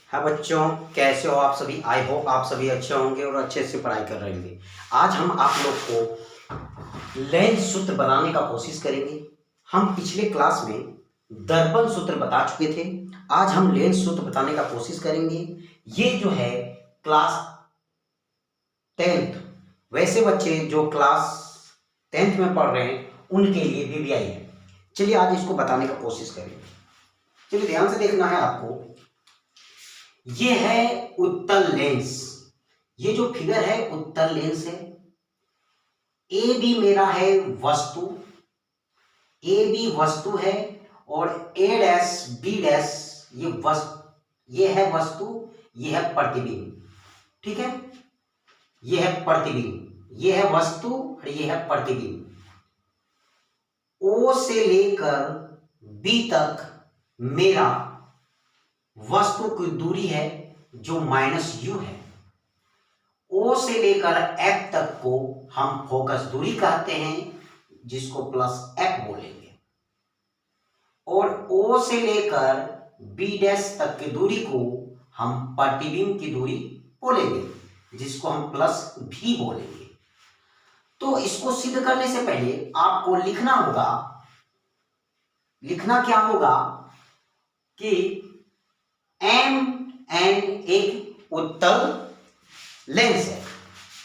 हाँ बच्चों, कैसे हो आप सभी। आई होप आप सभी अच्छे होंगे और अच्छे से पढ़ाई कर रहे होंगे। आज हम आप लोग को लेंस सूत्र बनाने का कोशिश करेंगे। हम पिछले क्लास में दर्पण सूत्र बता चुके थे। आज हम लेंस सूत्र बताने का कोशिश करेंगे। ये जो है क्लास 10th, वैसे बच्चे जो क्लास 10th में पढ़ रहे हैं उनके लिए बीबीआई है। चलिए आज इसको बताने का कोशिश करेंगे। चलिए ध्यान से देखना है आपको। ये है उत्तल लेंस। ये जो फिगर है उत्तल लेंस है। ए बी मेरा है वस्तु, ए बी वस्तु है और ए डैश बी डैश ये है वस्तु, ये है प्रतिबिंब। ठीक है, ये है प्रतिबिंब, ये है वस्तु और ये है प्रतिबिंब। ओ से लेकर बी तक मेरा वस्तु की दूरी है जो -u है। O से लेकर F तक को हम फोकस दूरी कहते हैं, जिसको +F बोलेंगे। और O से लेकर B डैश तक की दूरी को हम प्रतिबिंब की दूरी बोलेंगे, जिसको हम +V बोलेंगे। तो इसको सिद्ध करने से पहले आपको लिखना होगा, लिखना क्या होगा कि MN एक उत्तल लेंस है।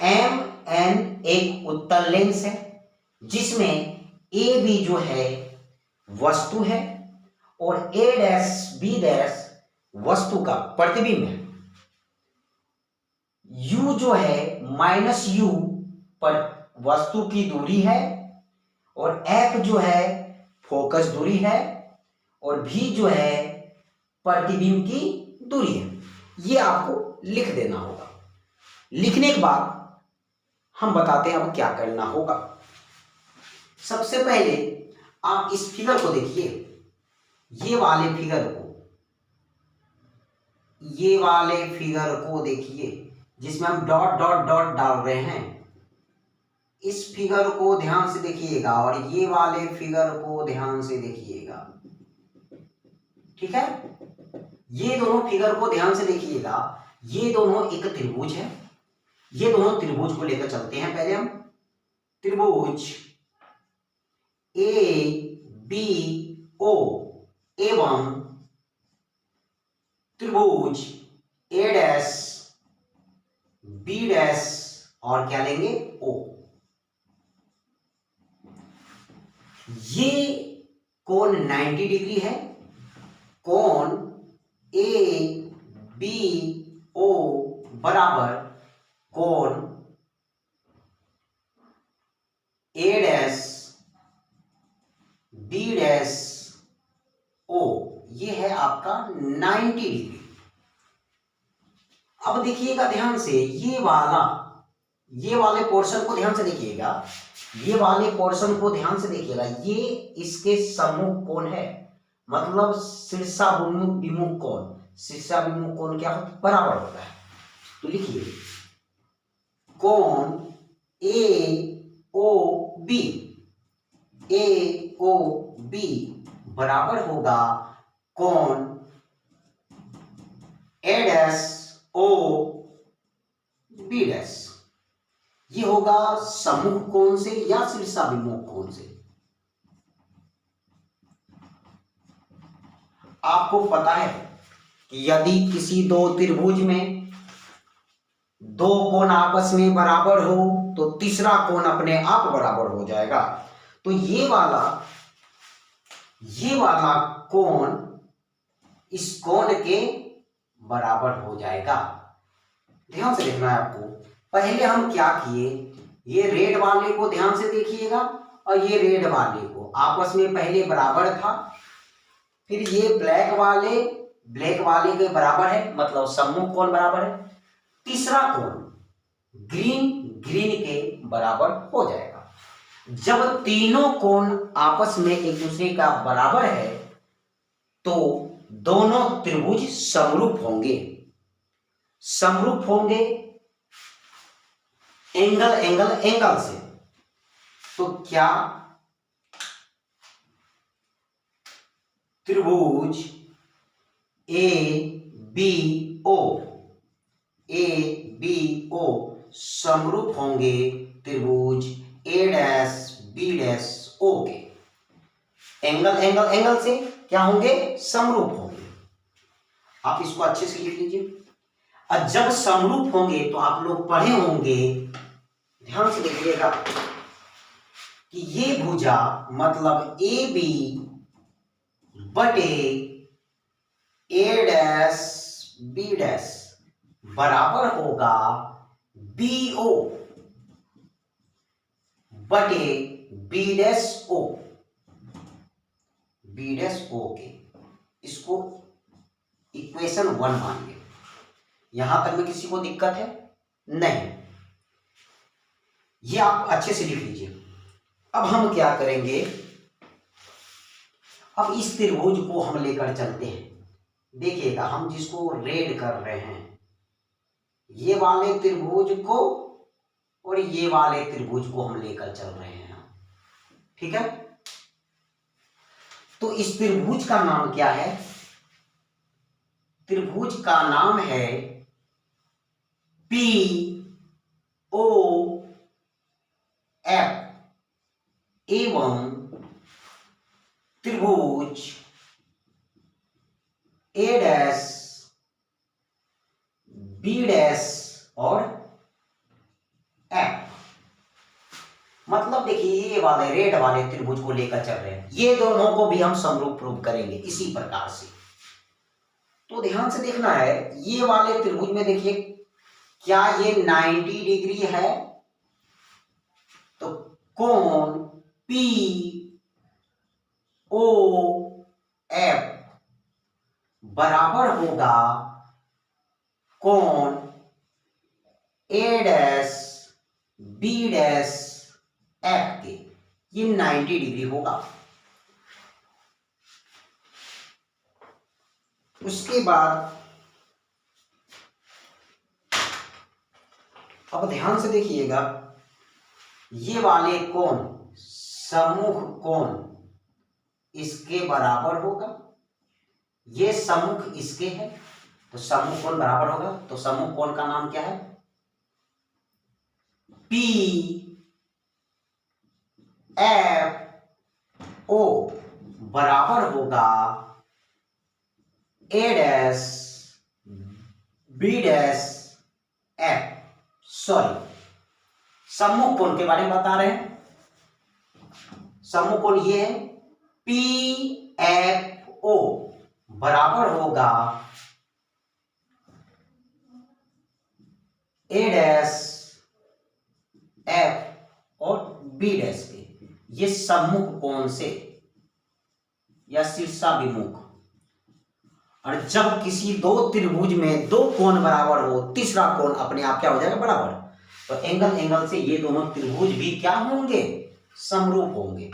MN एक उत्तल लेंस है जिसमें AB जो है वस्तु है और A डैश B डैश वस्तु का प्रतिबिंब है। U जो है -u पर वस्तु की दूरी है और F जो है फोकस दूरी है और V जो है प्रतिबिंब की दूरी है। ये आपको लिख देना होगा। लिखने के बाद हम बताते हैं अब क्या करना होगा। सबसे पहले आप इस फिगर को देखिए, ये वाले फिगर को देखिए जिसमें हम डॉट डॉट डॉट डाल रहे हैं। इस फिगर को ध्यान से देखिएगा और ये वाले फिगर को ध्यान से देखिएगा। ठीक है, ये दोनों फिगर को ध्यान से देखिएगा। ये दोनों एक त्रिभुज है। ये दोनों त्रिभुज को लेकर चलते हैं। पहले हम त्रिभुज ABO एवं त्रिभुज A डैश B डैश और क्या लेंगे O। ये कोण 90 डिग्री है। कोण ABO बराबर कोण A dash B dash O, ये है आपका 90 डिग्री। अब देखिएगा ध्यान से, ये वाले पोर्शन को ध्यान से देखिएगा। ये वाले पोर्शन को ध्यान से देखिएगा। ये इसके सम्मुख कोण है, मतलब शीर्षाभिमुख कोण। शीर्षाभिमुख कोण क्या होता है? बराबर होता है। तो लिखिए कोण AOB बराबर होगा कोण A dash O B dash. ये होगा सम्मुख कोण से या शीर्षाभिमुख कोण से। आपको पता है कि यदि किसी दो त्रिभुज में दो कोण आपस में बराबर हो तो तीसरा कोण अपने आप बराबर हो जाएगा। तो ये वाला कोण इस कोण के बराबर हो जाएगा। ध्यान से देखना है आपको। पहले हम क्या किए, ये रेड वाले को ध्यान से देखिएगा और ये रेड वाले को आपस में पहले बराबर था। फिर ये ब्लैक वाले के बराबर है, मतलब सम्मुख कोण बराबर है। तीसरा कोण ग्रीन के बराबर हो जाएगा। जब तीनों कोण आपस में एक दूसरे का बराबर है तो दोनों त्रिभुज समरूप होंगे एंगल से। तो क्या त्रिभुज A B O, A B O समरूप होंगे त्रिभुज A dash B dash O के। एंगल एंगल एंगल से क्या होंगे? समरूप होंगे। आप इसको अच्छे से लिख लीजिए। और जब समरूप होंगे तो आप लोग पढ़े होंगे, ध्यान से देखिएगा कि ये भुजा मतलब ए बी बटे ए डैश बी डैश बराबर होगा बी ओ बटे B dash O, B dash O के। इसको इक्वेशन 1 मानिए। यहां तक में किसी को दिक्कत है? नहीं, ये आप अच्छे से लिख लीजिए। अब हम क्या करेंगे, अब इस त्रिभुज को हम लेकर चलते हैं। देखिएगा, हम जिसको रेड कर रहे हैं, ये वाले त्रिभुज को और ये वाले त्रिभुज को हम लेकर चल रहे हैं। ठीक है, तो इस त्रिभुज का नाम क्या है? त्रिभुज का नाम है पी ओ एफ एवं त्रिभुज ए डैश बी डैश और एफ। मतलब देखिए, ये वाले रेड वाले त्रिभुज को लेकर चल रहे हैं, ये दोनों को भी हम समरूप प्रूव करेंगे इसी प्रकार से। तो ध्यान से देखना है, ये वाले त्रिभुज में देखिए, क्या ये 90 डिग्री है? तो कोण पी ओ एफ बराबर होगा कोण ए डैश बी डैश एफ के। ये 90 डिग्री होगा। उसके बाद अब ध्यान से देखिएगा, ये वाले कोण सम्मुख कोण इसके बराबर होगा, ये सम्मुख इसके है, तो सम्मुख कोण बराबर होगा। तो सम्मुख कोण का नाम क्या है? पी एफ ओ बराबर होगा A dash B dash F. Sorry, सम्मुख कोण के बारे में बता रहे हैं। सम्मुख कोण ये है, पी एफ ओ बराबर होगा ए डैश एफ और बी डैश के। ये सम्मुख कोण से या शीर्षाभिमुख। और जब किसी दो त्रिभुज में दो कोण बराबर हो, तीसरा कोण अपने आप क्या हो जाएगा? बराबर। तो एंगल एंगल से ये दोनों त्रिभुज भी क्या होंगे? समरूप होंगे।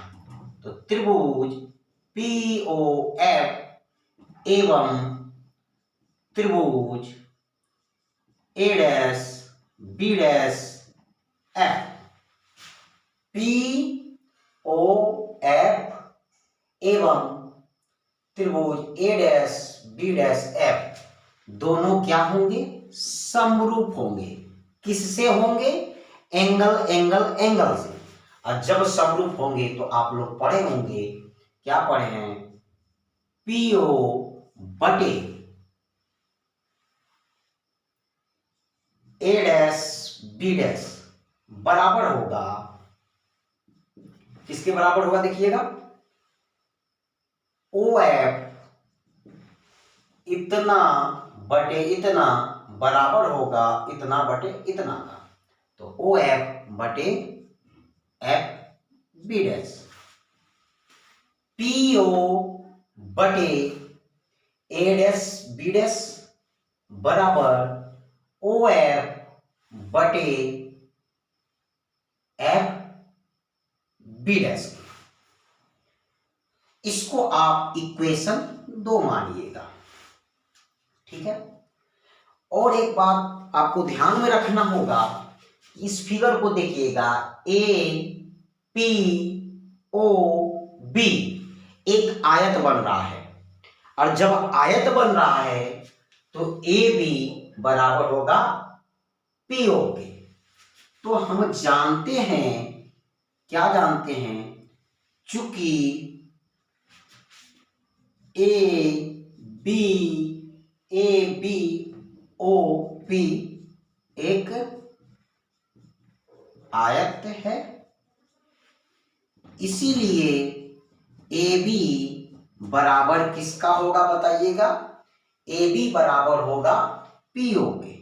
तो त्रिभुज पी ओ एफ एवं त्रिभुज A dash B dash F. P O F एवं त्रिभुज A dash B dash F दोनों क्या होंगे? समरूप होंगे। किससे होंगे? एंगल एंगल एंगल से। और जब समरूप होंगे तो आप लोग पढ़े होंगे, क्या पढ़े हैं? पीओ बटे ए डैश बी डैश बराबर होगा, किसके बराबर होगा? देखिएगा, ओ एफ इतना बटे इतना बराबर होगा इतना बटे इतना का। तो ओ एफ बटे F B dash. P O बटे ए डैश बी डैश बराबर ओ एफ बटे एफ बी डैश। इसको आप इक्वेशन 2 मानिएगा। ठीक है, और एक बात आपको ध्यान में रखना होगा, इस फिगर को देखिएगा, ए पी ओ बी एक आयत बन रहा है। और जब आयत बन रहा है तो ए बी बराबर होगा पीओ के। तो हम जानते हैं, क्या जानते हैं, चूंकि ए बी ओ पी एक आयत है, इसीलिए ए बी बराबर किसका होगा बताइएगा? ए बी बराबर होगा पीओ के।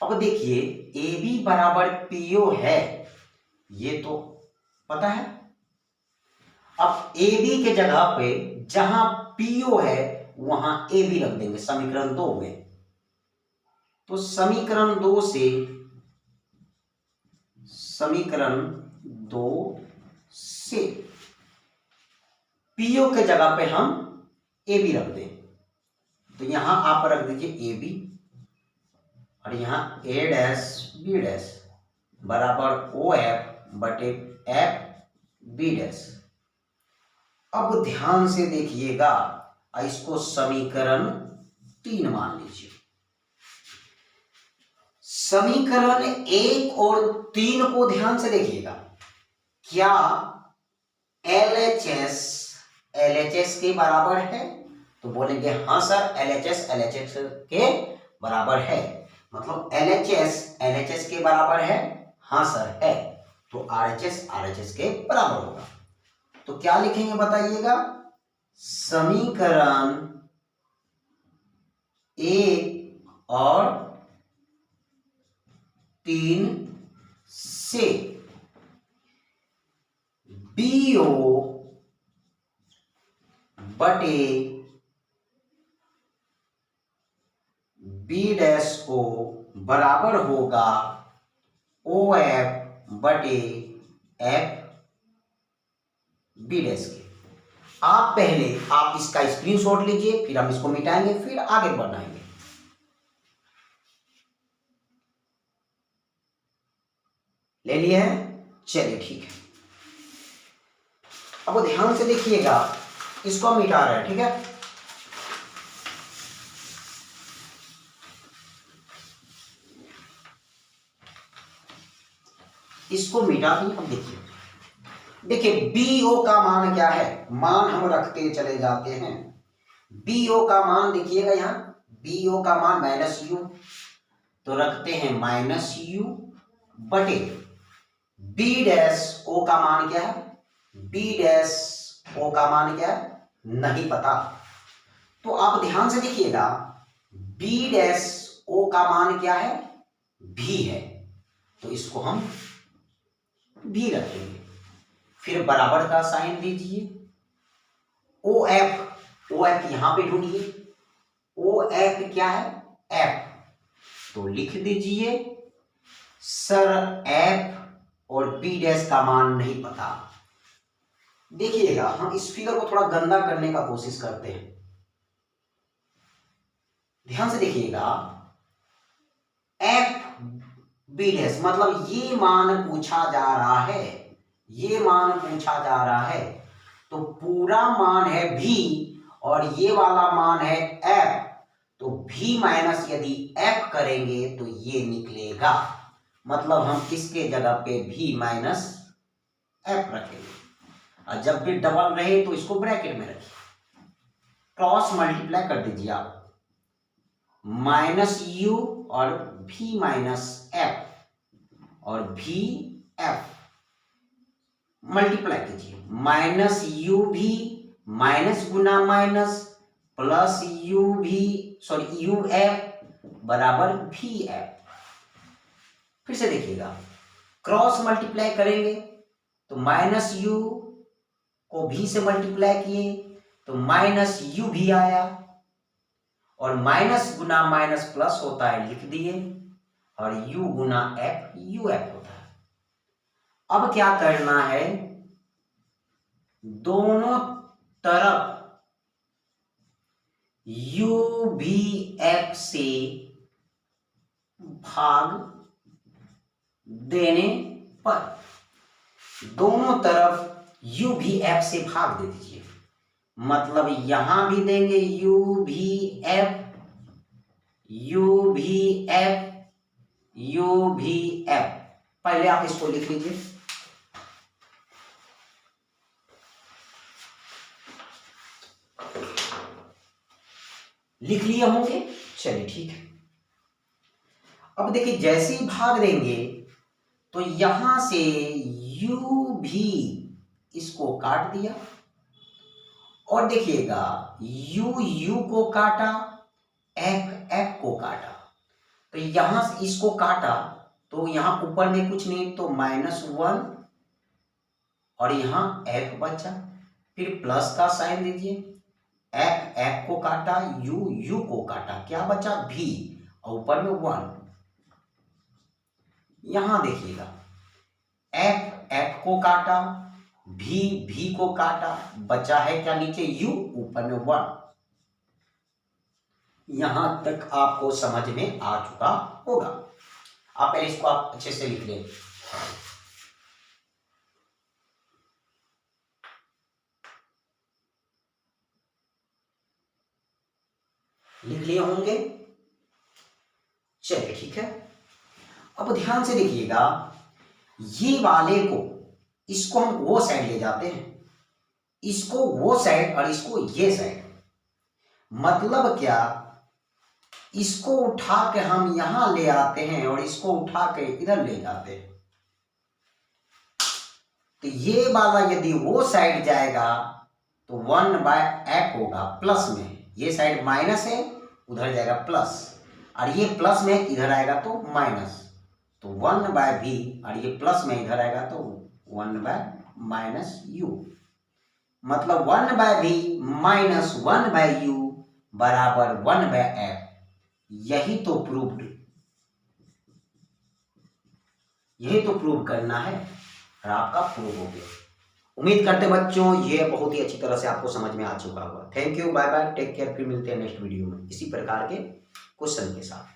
अब देखिए ए बी बराबर पीओ है, ये तो पता है। अब ए बी के जगह पे जहां पीओ है वहां ए बी रख देंगे समीकरण 2 में। तो समीकरण 2 से पीओ के जगह पे हम ए बी रख दें। तो यहां आप रख दीजिए ए बी और यहां ए डैश बी डैश बराबर ओ एफ बटे एफ बी डैश। अब ध्यान से देखिएगा, इसको समीकरण 3 मान लीजिए। समीकरण 1 और 3 को ध्यान से देखिएगा। क्या LHS के बराबर है? तो बोलेंगे हाँ सर, LHS के बराबर है। मतलब LHS के बराबर है? हाँ सर है। तो RHS के बराबर होगा। तो क्या लिखेंगे बताइएगा? समीकरण 1 और 3 से BO बटे B डैश O बराबर होगा OF बटे F बी डैश के। आप इसका स्क्रीनशॉट लीजिए, फिर हम इसको मिटाएंगे, फिर आगे बढ़ाएंगे। ले लिए हैं? चलिए ठीक है। अब ध्यान से देखिएगा, इसको हम मिटा रहे हैं, ठीक है। इसको मिटा दिए। अब देखिए बीओ का मान क्या है? मान हम रखते चले जाते हैं। बीओ का मान देखिएगा, यहां बीओ का मान -u, तो रखते हैं -u बटे बी डैश ओ का मान क्या है? बी डैश ओ का मान क्या है? नहीं पता। तो आप ध्यान से देखिएगा, बी डैश ओ का मान क्या है? भी है, तो इसको हम भी रखेंगे। फिर बराबर का साइन दीजिए। ओ एफ यहां पे ढूंढिए। ओ एफ क्या है? एफ, तो लिख दीजिए सर एफ और बी डैश का मान नहीं पता। देखिएगा, हम इस फिगर को थोड़ा गंदा करने का कोशिश करते हैं। ध्यान से देखिएगा, एफ बी डैश मतलब ये मान पूछा जा रहा है, ये मान पूछा जा रहा है। तो पूरा मान है भी और ये वाला मान है एफ, तो भी माइनस यदि एफ करेंगे तो ये निकलेगा। मतलब हम इसके जगह पे भी माइनस एफ रखेंगे, और जब भी डबल रहे तो इसको ब्रैकेट में रखिए, क्रॉस मल्टीप्लाई कर दीजिए आप, -u और भी माइनस एफ और भी एफ मल्टीप्लाई कीजिए। -u भी माइनस गुना माइनस प्लस u एफ बराबर भी एफ। फिर से देखिएगा, क्रॉस मल्टीप्लाई करेंगे तो -u को भी से मल्टीप्लाई किए तो -u भी आया, और माइनस गुना माइनस प्लस होता है, लिख दिए, और u गुना एफ uf होता है। अब क्या करना है? दोनों तरफ u भी f से भाग देने पर, दोनों तरफ u भी f से भाग दे दीजिए। मतलब यहां भी देंगे यू भी एफ, यू भी एफ, यू भी एफ। पहले आप इसको लिख लीजिए। लिख लिए होंगे, चलिए ठीक है। अब देखिए जैसे ही भाग देंगे तो यहां से यू भी इसको काट दिया, और देखिएगा यू को काटा, एफ को काटा। तो यहां से इसको काटा तो यहां ऊपर में कुछ नहीं तो -1, और यहां एफ बचा। फिर प्लस का साइन दीजिए, एफ को काटा, यू को काटा, क्या बचा भी, और ऊपर में 1। यहां देखिएगा एफ को काटा, भी को काटा, बचा है क्या नीचे यू, ऊपर में 1। यहां तक आपको समझ में आ चुका होगा। आप पहले इसको आप अच्छे से लिख लें। लिख लिए होंगे, चलिए ठीक है। अब ध्यान से देखिएगा, ये वाले को, इसको हम वो साइड ले जाते हैं, इसको वो साइड और इसको ये साइड। मतलब क्या, इसको उठा के हम यहां ले आते हैं और इसको उठा के इधर ले जाते हैं। तो ये वाला यदि वो साइड जाएगा तो 1/f होगा प्लस में, ये साइड माइनस है उधर जाएगा प्लस, और ये प्लस में इधर आएगा तो माइनस, तो 1/v, और ये प्लस में इधर आएगा तो 1/-u। मतलब 1/v माइनस 1/u बराबर 1/f। यही तो प्रूव करना है, और आपका प्रूव हो गया। उम्मीद करते बच्चों ये बहुत ही अच्छी तरह से आपको समझ में आ चुका होगा। Thank you, bye bye, take care. फिर मिलते हैं नेक्स्ट वीडियो में इसी प्रकार के क्वेश्चन के साथ।